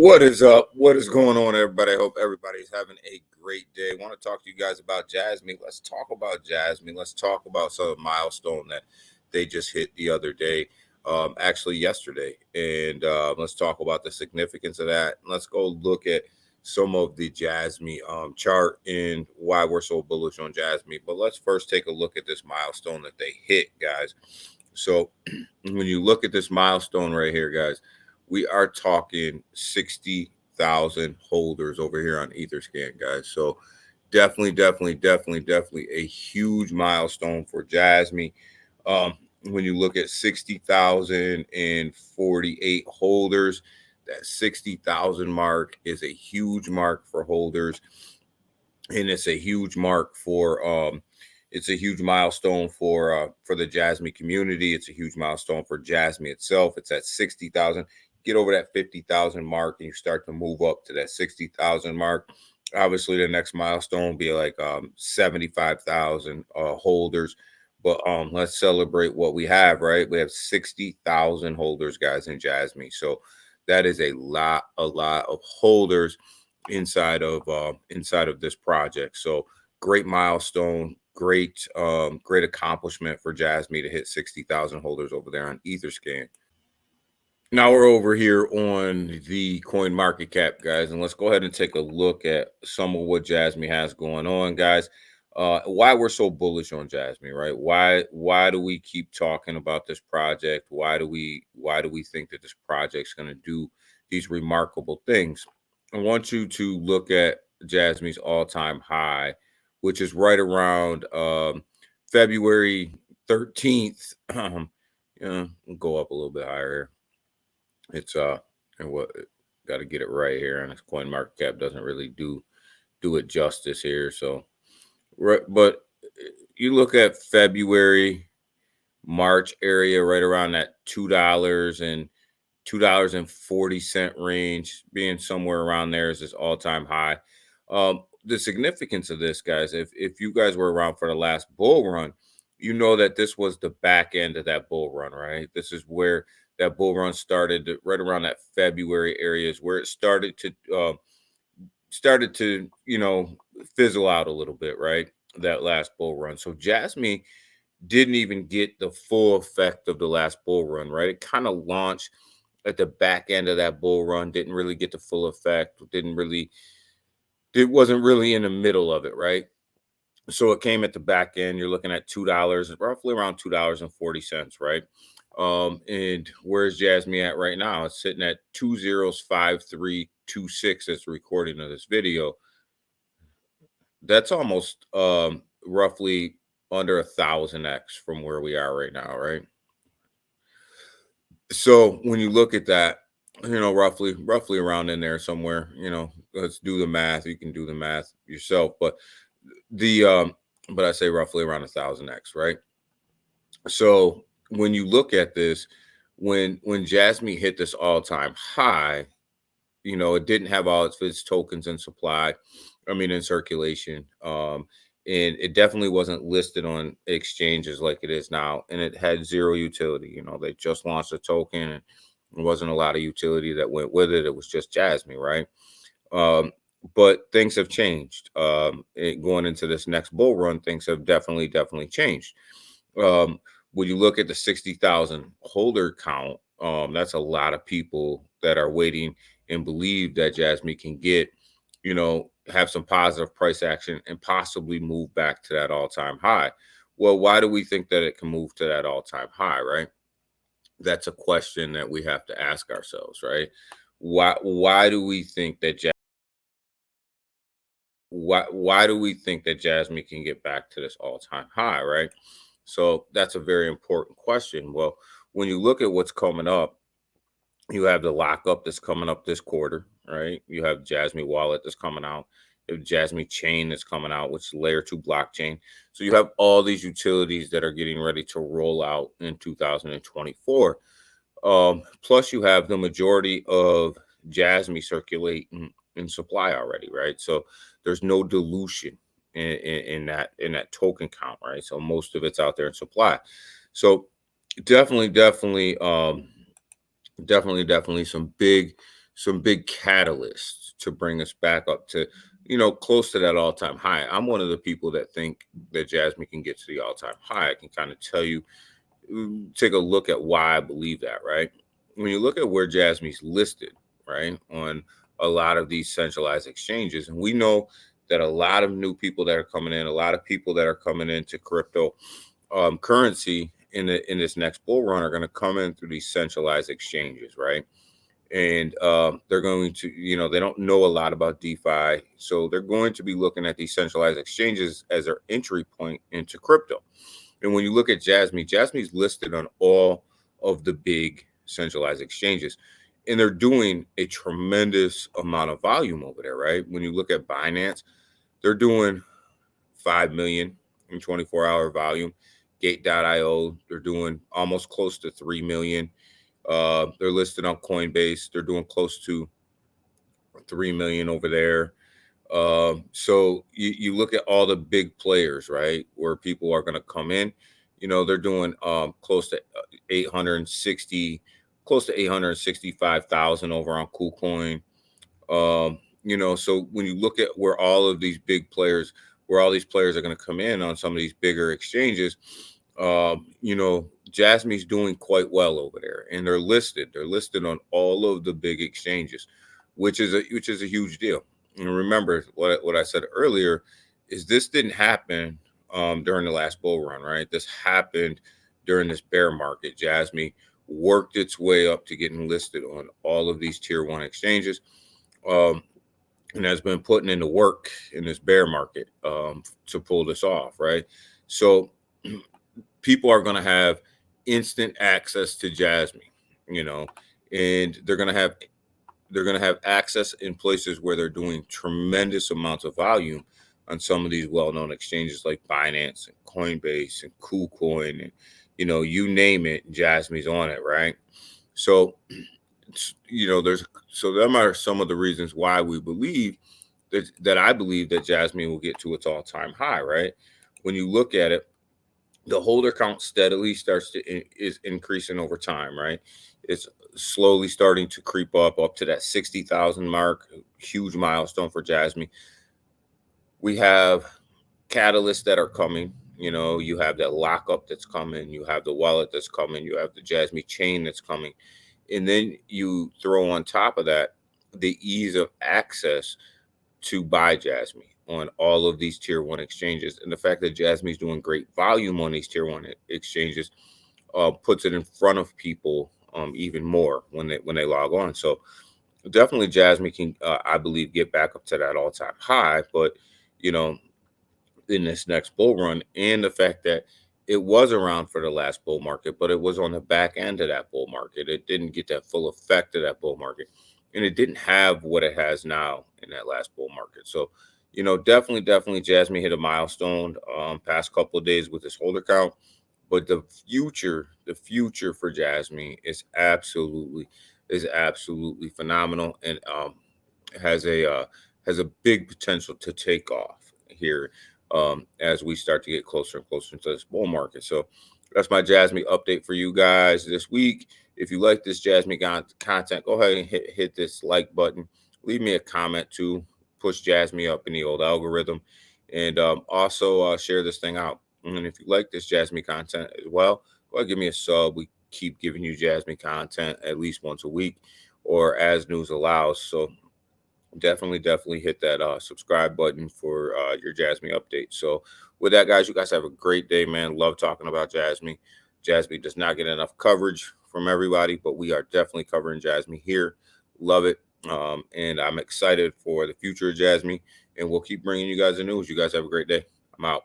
What is up? What is going on, everybody? I hope everybody's having a great day. I want to talk to you guys about Jasmy. Let's talk about Jasmy. Let's talk about some milestone that they just hit the other day, actually yesterday. And let's talk about the significance of that. Let's go look at some of the Jasmy chart and why we're so bullish on Jasmy. But let's first take a look at this milestone that they hit, guys. So when you look at this milestone right here, guys, we are talking 60,000 holders over here on Etherscan, guys. So definitely a huge milestone for Jasmy. When you look at 60,048 holders, that 60,000 mark is a huge mark for holders, and it's a huge mark for it's a huge milestone for the Jasmy community. It's a huge milestone for Jasmy itself. It's at 60,000. Get over that 50,000 mark and you start to move up to that 60,000 mark. Obviously, the next milestone will be like 75,000 holders. But let's celebrate what we have, right? We have 60,000 holders, guys, in Jasmy. So that is a lot of holders inside of this project. So great milestone, great accomplishment for Jasmy to hit 60,000 holders over there on Etherscan. Now we're over here on the coin market cap, guys, and let's go ahead and take a look at some of what Jasmy has going on, guys. Why we're so bullish on Jasmy, right? Why do we keep talking about this project? Why do we think that this project's going to do these remarkable things? I want you to look at Jasmy's all-time high, which is right around February 13th. We'll go up a little bit higher here. It's and what got to get it right here, and this coin market cap doesn't really do it justice here. So, right, but you look at February, March area, right around that $2.40 range, being somewhere around there is this all-time high. The significance of this, guys, if you guys were around for the last bull run, you know that this was the back end of that bull run, right? This is where that bull run started, right around that February area is where it started to fizzle out a little bit, right? That last bull run. So Jasmy didn't even get the full effect of the last bull run, right? It kind of launched at the back end of that bull run, didn't really get the full effect, it wasn't really in the middle of it, right? So it came at the back end. You're looking at $2, roughly around $2.40, right? And where's Jasmy at right now? It's sitting at 205326 as the recording of this video. That's almost roughly under 1,000x from where we are right now, right? So when you look at that, roughly around in there somewhere, let's do the math. You can do the math yourself, but I say roughly around 1,000x, right? So when you look at this, when Jasmy hit this all-time high, it didn't have all its tokens in supply, in circulation. And it definitely wasn't listed on exchanges like it is now, and it had zero utility. They just launched a token, and there wasn't a lot of utility that went with it. It was just Jasmy, right? But things have changed. Going into this next bull run, things have definitely changed. When you look at the 60,000 holder count, that's a lot of people that are waiting and believe that Jasmy can get, have some positive price action and possibly move back to that all-time high. Well, why do we think that it can move to that all-time high, right? That's a question that we have to ask ourselves, right? Why do we think that why do we think that Jasmy can get back to this all-time high, right? So that's a very important question. Well, when you look at what's coming up, you have the lockup that's coming up this quarter, right? You have Jasmy Wallet that's coming out. You have Jasmy Chain that's coming out, which is layer 2 blockchain. So you have all these utilities that are getting ready to roll out in 2024. Plus, you have the majority of Jasmy circulating in supply already, right? So there's no dilution in that token count, right? So most of it's out there in supply. So definitely some big some big catalysts to bring us back up to, close to that all-time high. I'm one of the people that think that Jasmine can get to the all-time high. I can kind of tell you, take a look at why I believe that, right? When you look at where Jasmy's listed, right, on a lot of these centralized exchanges, and we know that a lot of new people that are coming in, a lot of people that are coming into crypto currency in this next bull run are going to come in through these centralized exchanges, right? And they're going to, they don't know a lot about DeFi, so they're going to be looking at these centralized exchanges as their entry point into crypto. And when you look at Jasmy's listed on all of the big centralized exchanges, and they're doing a tremendous amount of volume over there, right? When you look at Binance, they're doing 5 million in 24-hour volume. Gate.io, they're doing almost close to 3 million. They're listed on Coinbase. They're doing close to 3 million over there. So you look at all the big players, right, where people are going to come in. They're doing close to 860, close to 865,000 over on KuCoin. So when you look at where all of these big players, where all these players are going to come in on some of these bigger exchanges, Jasmy's doing quite well over there, and they're listed. They're listed on all of the big exchanges, which is a huge deal. And remember what I said earlier is this didn't happen during the last bull run, right? This happened during this bear market. Jasmy worked its way up to getting listed on all of these tier one exchanges. And has been putting in the work in this bear market to pull this off, right? So people are going to have instant access to Jasmy, and they're going to have access in places where they're doing tremendous amounts of volume on some of these well-known exchanges like Binance and Coinbase and KuCoin, and you name it, Jasmy's on it, right? So them are some of the reasons why we believe that I believe that Jasmy will get to its all-time high, right? When you look at it, the holder count steadily is increasing over time, right? It's slowly starting to creep up to that 60,000 mark, huge milestone for Jasmy. We have catalysts that are coming. You have that lockup that's coming. You have the wallet that's coming. You have the Jasmy chain that's coming. And then you throw on top of that the ease of access to buy Jasmy on all of these tier one exchanges. And the fact that Jasmy's doing great volume on these tier one exchanges puts it in front of people even more when they log on. So definitely Jasmy can, I believe, get back up to that all-time high. But, in this next bull run, and the fact that it was around for the last bull market, but it was on the back end of that bull market. It didn't get that full effect of that bull market, and it didn't have what it has now in that last bull market. So, definitely Jasmy hit a milestone past couple of days with this holder count. But the future for Jasmy is absolutely phenomenal, and has a big potential to take off here as we start to get closer and closer to this bull market. So that's my Jasmy update for you guys this week. If you like this Jasmy content, go ahead and hit this like button. Leave me a comment too. Push Jasmy up in the old algorithm, and also share this thing out. And if you like this Jasmy content as well, go ahead and give me a sub. We keep giving you Jasmy content at least once a week, or as news allows. So definitely hit that subscribe button for your Jasmy update. So with that, guys, you guys have a great day, man. Love talking about Jasmy. Jasmy does not get enough coverage from everybody, but we are definitely covering Jasmy here. Love it. And I'm excited for the future of Jasmy, and we'll keep bringing you guys the news. You guys have a great day. I'm out.